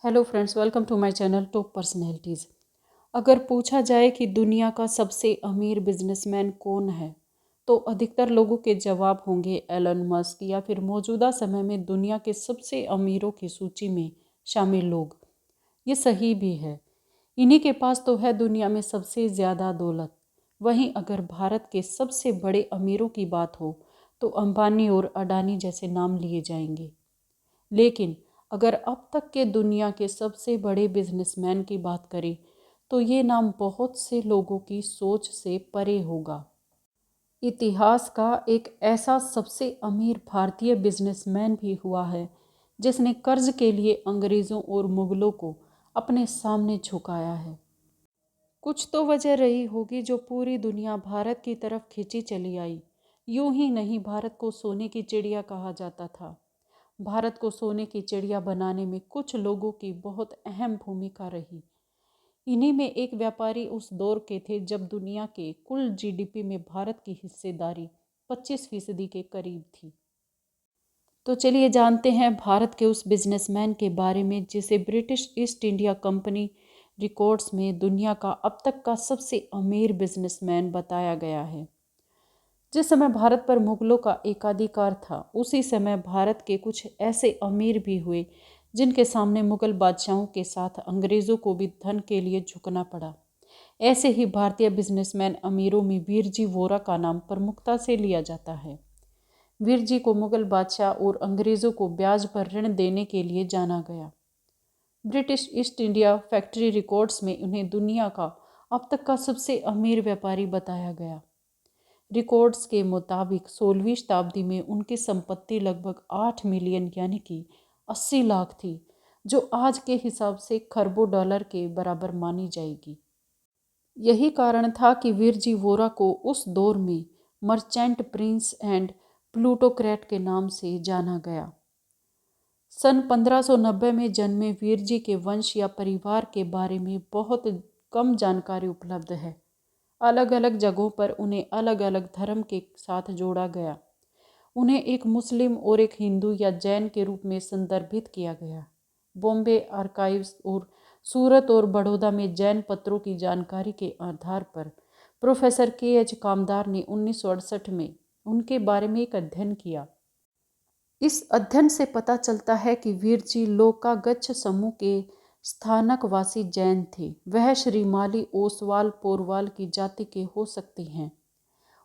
Hello friends, welcome to my channel top personalities. अगर पूछा जाए कि दुनिया का सबसे अमीर बिजनेसमैन कौन है, तो अधिकतर लोगों के जवाब होंगे एलन मस्क या फिर मौजूदा समय में दुनिया के सबसे अमीरों की सूची में शामिल लोग। ये सही भी है। इन्हीं के पास तो है दुनिया में सबसे ज़्यादा दौलत। वहीं अगर भारत के सबसे बड़े अमीरों की बात हो तो अंबानी और अडानी जैसे नाम लिए जाएंगे। लेकिन अगर अब तक के दुनिया के सबसे बड़े बिजनेसमैन की बात करें तो ये नाम बहुत से लोगों की सोच से परे होगा। इतिहास का एक ऐसा सबसे अमीर भारतीय बिजनेसमैन भी हुआ है जिसने कर्ज के लिए अंग्रेज़ों और मुगलों को अपने सामने झुकाया है। कुछ तो वजह रही होगी जो पूरी दुनिया भारत की तरफ खींची चली आई। यूं ही नहीं, भारत को सोने की चिड़िया कहा जाता था। भारत को सोने की चिड़िया बनाने में कुछ लोगों की बहुत अहम भूमिका रही। इन्हीं में एक व्यापारी उस दौर के थे जब दुनिया के कुल जीडीपी में भारत की हिस्सेदारी 25% के करीब थी। तो चलिए जानते हैं भारत के उस बिजनेसमैन के बारे में जिसे British east India company records में दुनिया का अब तक का सबसे अमीर बिजनेसमैन बताया गया है। जिस समय भारत पर मुगलों का एकाधिकार था, उसी समय भारत के कुछ ऐसे अमीर भी हुए जिनके सामने मुगल बादशाहों के साथ अंग्रेज़ों को भी धन के लिए झुकना पड़ा। ऐसे ही भारतीय बिजनेसमैन अमीरों में वीरजी वोरा का नाम प्रमुखता से लिया जाता है। वीरजी को मुगल बादशाह और अंग्रेज़ों को ब्याज पर ऋण देने के लिए जाना गया। British east India factory records में उन्हें दुनिया का अब तक का सबसे अमीर व्यापारी बताया गया। रिकॉर्ड्स के मुताबिक 16वीं शताब्दी में उनकी संपत्ति लगभग 8 मिलियन यानी कि 80 लाख थी, जो आज के हिसाब से खरबों डॉलर के बराबर मानी जाएगी। यही कारण था कि वीरजी वोरा को उस दौर में मर्चेंट प्रिंस एंड प्लूटोक्रेट के नाम से जाना गया। सन 1590 में जन्मे वीरजी के वंश या परिवार के बारे में बहुत कम जानकारी उपलब्ध है। अलग अलग जगहों पर उन्हें अलग अलग धर्म के साथ जोड़ा गया। उन्हें एक मुस्लिम और एक हिंदू या जैन के रूप में संदर्भित किया गया। बॉम्बे आर्काइव्स और सूरत और बड़ौदा में जैन पत्रों की जानकारी के आधार पर प्रोफेसर के.एच. कामदार ने 1968 में उनके बारे में एक अध्ययन किया। इस अध्ययन से पता चलता है कि वीरजी लोकागच्छ समूह के स्थानक वासी जैन थे। वह श्रीमाली ओसवाल पोरवाल की जाति के हो सकते हैं।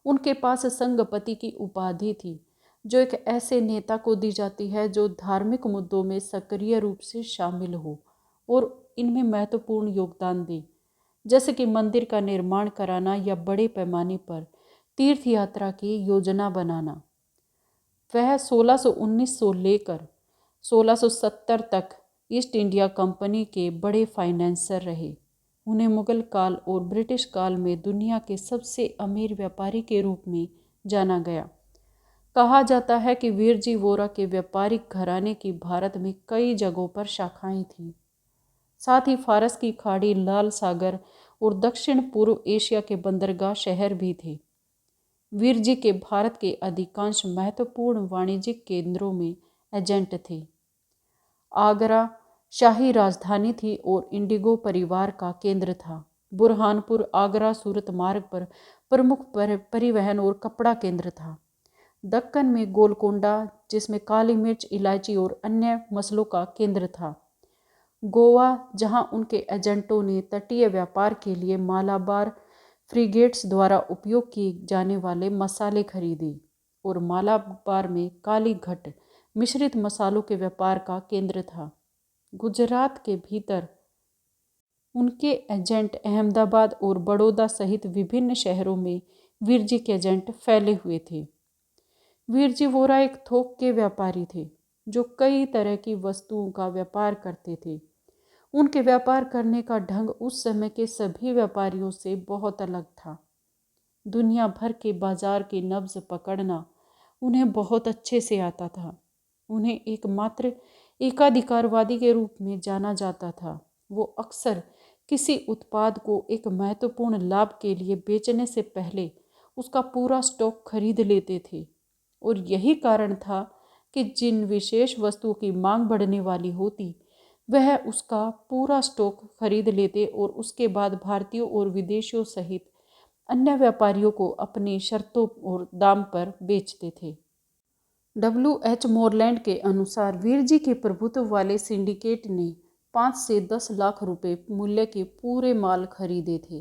उनके पास संगपति की उपाधि थी, जो एक ऐसे नेता को दी जाती है जो धार्मिक मुद्दों में सक्रिय रूप से शामिल हो और इनमें महत्वपूर्ण योगदान दे, जैसे कि मंदिर का निर्माण कराना या बड़े पैमाने पर तीर्थ यात्रा की योजना बनाना। वह 1619 से लेकर 1670 तक ईस्ट इंडिया कंपनी के बड़े फाइनेंसर रहे। उन्हें मुगल काल और ब्रिटिश काल में दुनिया के सबसे अमीर व्यापारी के रूप में जाना गया। कहा जाता है कि वीरजी वोरा के व्यापारिक घराने की भारत में कई जगहों पर शाखाएं थीं। साथ ही फारस की खाड़ी, लाल सागर और दक्षिण पूर्व एशिया के बंदरगाह शहर भी थे। वीरजी के भारत के अधिकांश महत्वपूर्ण वाणिज्यिक केंद्रों में एजेंट थे। आगरा शाही राजधानी थी और इंडिगो परिवार का केंद्र था। बुरहानपुर आगरा सूरत मार्ग पर प्रमुख परिवहन और कपड़ा केंद्र था। दक्कन में गोलकोंडा, जिसमें काली मिर्च, इलायची और अन्य मसलों का केंद्र था। गोवा, जहां उनके एजेंटों ने तटीय व्यापार के लिए मालाबार फ्रिगेट्स द्वारा उपयोग किए जाने वाले मसाले खरीदे, और मालाबार में काली घट मिश्रित मसालों के व्यापार का केंद्र था। गुजरात के भीतर उनके एजेंट अहमदाबाद और बड़ौदा सहित विभिन्न शहरों में वीरजी के एजेंट फैले हुए थे। वीरजी वोरा एक थोक के व्यापारी थे जो कई तरह की वस्तुओं का व्यापार करते थे। उनके व्यापार करने का ढंग उस समय के सभी व्यापारियों से बहुत अलग था। दुनिया भर के बाजार की नब्ज पकड़ना उन्हें बहुत अच्छे से आता था। उन्हें एकमात्र एकाधिकारवादी के रूप में जाना जाता था। वो अक्सर किसी उत्पाद को एक महत्वपूर्ण लाभ के लिए बेचने से पहले उसका पूरा स्टॉक खरीद लेते थे, और यही कारण था कि जिन विशेष वस्तुओं की मांग बढ़ने वाली होती वह उसका पूरा स्टॉक खरीद लेते और उसके बाद भारतीयों और विदेशियों सहित अन्य व्यापारियों को अपनी शर्तों और दाम पर बेचते थे। W.H. मोरलैंड के अनुसार वीरजी के प्रभुत्व वाले सिंडिकेट ने 5 से 10 लाख रुपए मूल्य के पूरे माल खरीदे थे।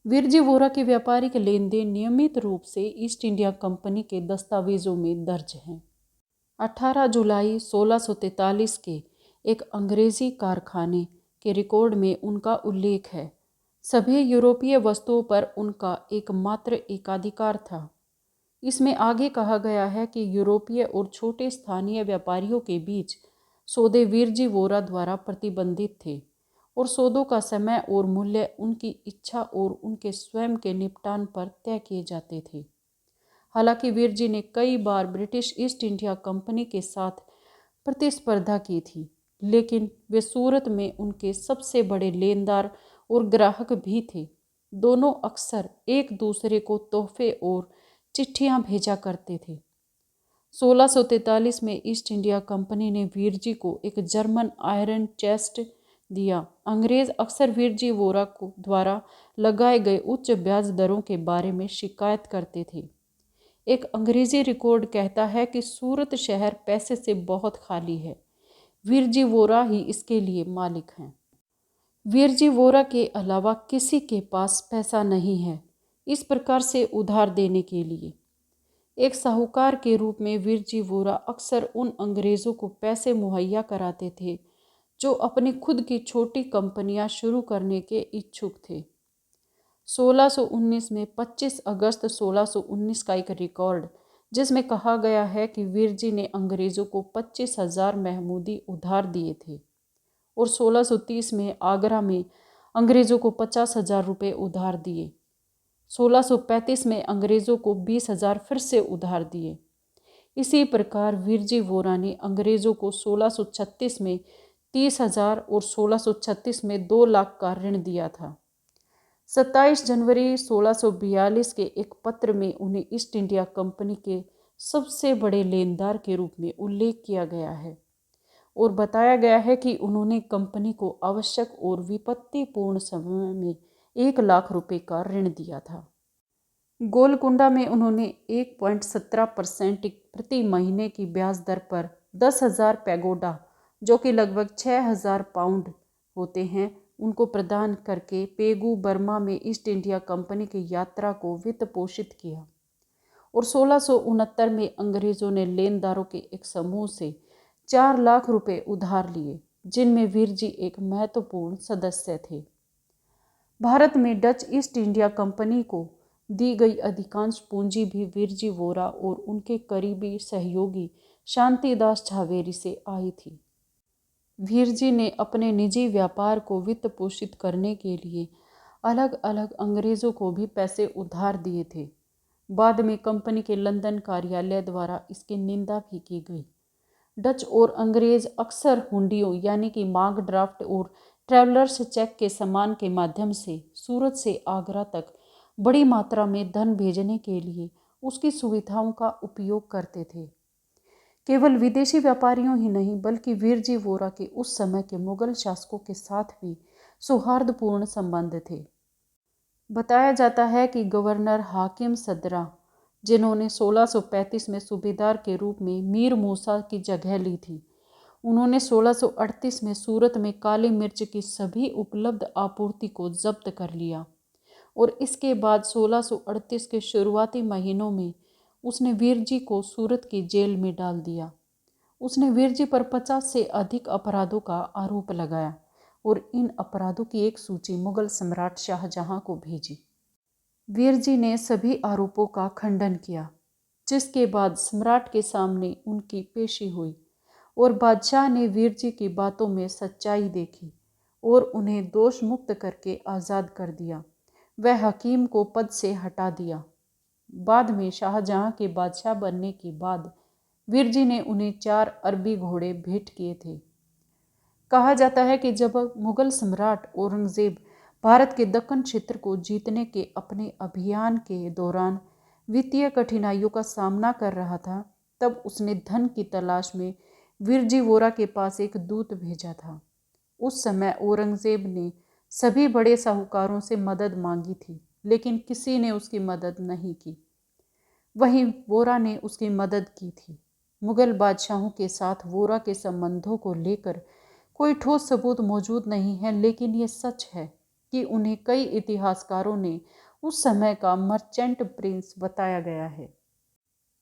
वीरजी वोरा के व्यापारिक लेन देन नियमित रूप से ईस्ट इंडिया कंपनी के दस्तावेजों में दर्ज हैं। 18 जुलाई 1643 के एक अंग्रेजी कारखाने के रिकॉर्ड में उनका उल्लेख है। सभी यूरोपीय वस्तुओं पर उनका एकमात्र एकाधिकार था। इसमें आगे कहा गया है कि यूरोपीय और छोटे स्थानीय व्यापारियों के बीच सौदे वीरजी वोरा द्वारा प्रतिबंधित थे और सौदों का समय और मूल्य उनकी इच्छा और उनके स्वयं के निपटान पर तय किए जाते थे। हालांकि वीरजी ने कई बार ब्रिटिश ईस्ट इंडिया कंपनी के साथ प्रतिस्पर्धा की थी, लेकिन वे सूरत में उनके सबसे बड़े लेनदार और ग्राहक भी थे। दोनों अक्सर एक दूसरे को तोहफे और चिट्ठियां भेजा करते थे। 1643 में ईस्ट इंडिया कंपनी ने वीरजी को एक जर्मन आयरन चेस्ट दिया। अंग्रेज अक्सर वीरजी वोरा को द्वारा लगाए गए उच्च ब्याज दरों के बारे में शिकायत करते थे। एक अंग्रेजी रिकॉर्ड कहता है कि सूरत शहर पैसे से बहुत खाली है, वीरजी वोरा ही इसके लिए मालिक हैं। वीरजी वोरा के अलावा किसी के पास पैसा नहीं है इस प्रकार से उधार देने के लिए। एक साहूकार के रूप में वीरजी वोरा अक्सर उन अंग्रेज़ों को पैसे मुहैया कराते थे जो अपनी खुद की छोटी कंपनियां शुरू करने के इच्छुक थे। 1619 में 25 अगस्त 1619 का एक रिकॉर्ड जिसमें कहा गया है कि वीरजी ने अंग्रेज़ों को 25,000 महमूदी उधार दिए थे और 1630 में आगरा में अंग्रेज़ों को 50,000 रुपये उधार दिए। 1635 में अंग्रेज़ों को 20,000 फिर से उधार दिए। इसी प्रकार वीरजी वोरा ने अंग्रेज़ों को 1636 में 30,000 और 1636 में 2 लाख का ऋण दिया था। 27 जनवरी 1642 के एक पत्र में उन्हें ईस्ट इंडिया कंपनी के सबसे बड़े लेनदार के रूप में उल्लेख किया गया है और बताया गया है कि उन्होंने कंपनी को आवश्यक और विपत्तिपूर्ण समय में 1 लाख रुपए का ऋण दिया था। गोलकुंडा में उन्होंने 1.17% प्रति महीने की ब्याज दर पर 10,000 पैगोडा, जो कि लगभग 6,000 पाउंड होते हैं, उनको प्रदान करके पेगू बर्मा में ईस्ट इंडिया कंपनी की यात्रा को वित्त पोषित किया। और 1669 में अंग्रेज़ों ने लेनदारों के एक समूह से 4 लाख रुपए उधार लिए, जिनमें वीरजी एक महत्वपूर्ण सदस्य थे। भारत में डच ईस्ट इंडिया कंपनी को दी गई अधिकांश पूंजी भी वीरजी वोरा और उनके करीबी सहयोगी शांतिदास झावेरी से आई थी। वीरजी ने अपने निजी व्यापार को वित्त पोषित करने के लिए अलग अलग अंग्रेज़ों को भी पैसे उधार दिए थे। बाद में कंपनी के लंदन कार्यालय द्वारा इसकी निंदा भी की गई। डच और अंग्रेज़ अक्सर हुंडियों यानी कि मांग ड्राफ्ट और ट्रैवलर्स चेक के सामान के माध्यम से सूरत से आगरा तक बड़ी मात्रा में धन भेजने के लिए उसकी सुविधाओं का उपयोग करते थे। केवल विदेशी व्यापारियों ही नहीं बल्कि वीरजी वोरा के उस समय के मुगल शासकों के साथ भी सौहार्दपूर्ण संबंध थे। बताया जाता है कि गवर्नर हाकिम सदरा, जिन्होंने 1635 में सूबेदार के रूप में मीर मूसा की जगह ली थी, उन्होंने 1638 में सूरत में काली मिर्च की सभी उपलब्ध आपूर्ति को जब्त कर लिया और इसके बाद 1638 के शुरुआती महीनों में उसने वीरजी को सूरत की जेल में डाल दिया। उसने वीरजी पर 50 से अधिक अपराधों का आरोप लगाया और इन अपराधों की एक सूची मुगल सम्राट शाहजहां को भेजी। वीरजी ने सभी आरोपों का खंडन किया, जिसके बाद सम्राट के सामने उनकी पेशी हुई और बादशाह ने वीरजी की बातों में सच्चाई देखी और उन्हें दोष मुक्त करके आज़ाद कर दिया। वह हकीम को पद से हटा दिया। बाद में शाहजहां के बादशाह बनने के बाद वीरजी ने उन्हें 4 अरबी घोड़े भेंट किए थे। कहा जाता है कि जब मुगल सम्राट औरंगजेब भारत के दक्कन क्षेत्र को जीतने के अपने अभियान के दौरान वित्तीय कठिनाइयों का सामना कर रहा था, तब उसने धन की तलाश में वीरजी वोरा के पास एक दूत भेजा था। उस समय औरंगजेब ने सभी बड़े साहूकारों से मदद मांगी थी, लेकिन किसी ने उसकी मदद नहीं की। वहीं वोरा ने उसकी मदद की थी। मुगल बादशाहों के साथ वोरा के संबंधों को लेकर कोई ठोस सबूत मौजूद नहीं है, लेकिन ये सच है कि उन्हें कई इतिहासकारों ने उस समय का मर्चेंट प्रिंस बताया गया है।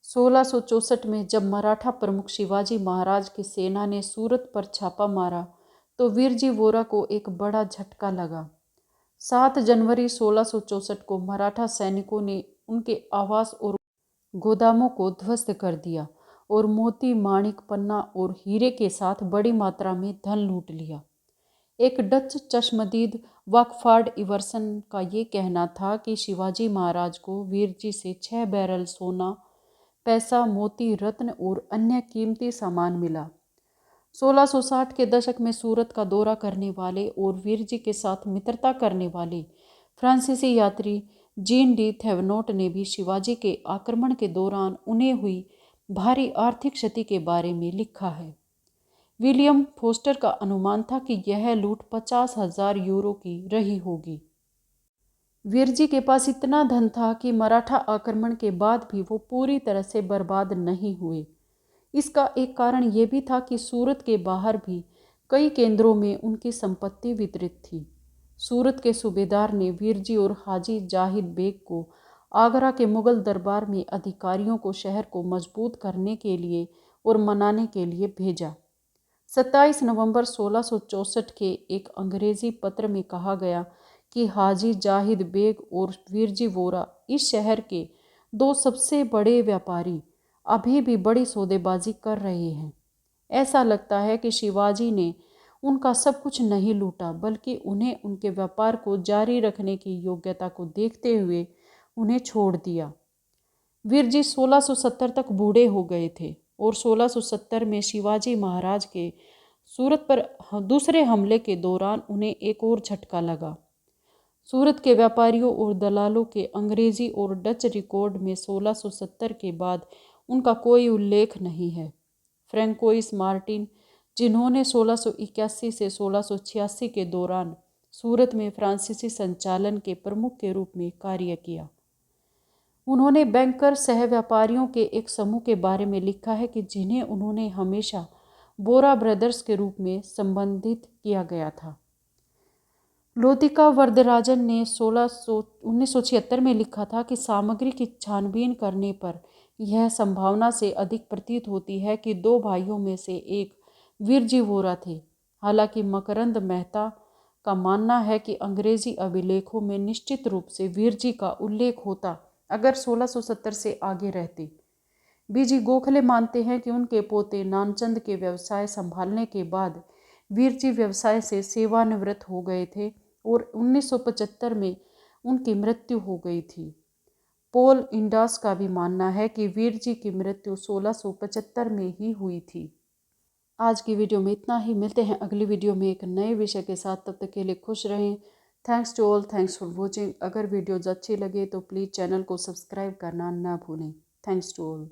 1664 में जब मराठा प्रमुख शिवाजी महाराज की सेना ने सूरत पर छापा मारा तो वीरजी वोरा को एक बड़ा झटका लगा। 7 जनवरी 1664 को मराठा सैनिकों ने उनके आवास और गोदामों को ध्वस्त कर दिया और मोती, माणिक, पन्ना और हीरे के साथ बड़ी मात्रा में धन लूट लिया। एक डच चश्मदीद वाकफार्ड इवर्सन का ये कहना था कि शिवाजी महाराज को वीरजी से 6 बैरल सोना, पैसा, मोती, रत्न और अन्य कीमती सामान मिला। 1660 के दशक में सूरत का दौरा करने वाले और वीरजी के साथ मित्रता करने वाले फ्रांसीसी यात्री जीन डी थेवनोट ने भी शिवाजी के आक्रमण के दौरान उन्हें हुई भारी आर्थिक क्षति के बारे में लिखा है। विलियम फोस्टर का अनुमान था कि यह लूट 50,000 यूरो की रही होगी। वीरजी के पास इतना धन था कि मराठा आक्रमण के बाद भी वो पूरी तरह से बर्बाद नहीं हुए। इसका एक कारण ये भी था कि सूरत के बाहर भी कई केंद्रों में उनकी संपत्ति वितरित थी। सूरत के सूबेदार ने वीरजी और हाजी जाहिद बेग को आगरा के मुगल दरबार में अधिकारियों को शहर को मजबूत करने के लिए और मनाने के लिए भेजा। 27 नवंबर 1664 के एक अंग्रेजी पत्र में कहा गया कि हाजी जाहिद बेग और वीरजी वोरा इस शहर के 2 सबसे बड़े व्यापारी अभी भी बड़ी सौदेबाजी कर रहे हैं। ऐसा लगता है कि शिवाजी ने उनका सब कुछ नहीं लूटा, बल्कि उन्हें उनके व्यापार को जारी रखने की योग्यता को देखते हुए उन्हें छोड़ दिया। वीरजी 1670 तक बूढ़े हो गए थे और 1670 में शिवाजी महाराज के सूरत पर दूसरे हमले के दौरान उन्हें एक और झटका लगा। सूरत के व्यापारियों और दलालों के अंग्रेजी और डच रिकॉर्ड में 1670 के बाद उनका कोई उल्लेख नहीं है। फ्रैंकोइस मार्टिन, जिन्होंने 1681 से 1686 के दौरान सूरत में फ्रांसीसी संचालन के प्रमुख के रूप में कार्य किया, उन्होंने बैंकर सह व्यापारियों के एक समूह के बारे में लिखा है कि जिन्हें उन्होंने हमेशा बोरा ब्रदर्स के रूप में संबंधित किया गया था। लोतिका वरदराजन ने 1976 में लिखा था कि सामग्री की छानबीन करने पर यह संभावना से अधिक प्रतीत होती है कि 2 भाइयों में से एक वीरजी वोरा थे। हालांकि मकरंद मेहता का मानना है कि अंग्रेजी अभिलेखों में निश्चित रूप से वीरजी का उल्लेख होता अगर 1670 से आगे रहते। बीजी गोखले मानते हैं कि उनके पोते नानचंद के व्यवसाय संभालने के बाद वीरजी व्यवसाय से सेवानिवृत्त हो गए थे और 1975 में उनकी मृत्यु हो गई थी। पॉल इंडास का भी मानना है कि वीरजी की मृत्यु 1675 में ही हुई थी। आज की वीडियो में इतना ही। मिलते हैं अगली वीडियो में एक नए विषय के साथ। तब तक के लिए खुश रहें। Thanks to all, thanks for watching. अगर वीडियोज़ अच्छी लगे तो प्लीज़ चैनल को सब्सक्राइब करना ना भूलें। Thanks to all.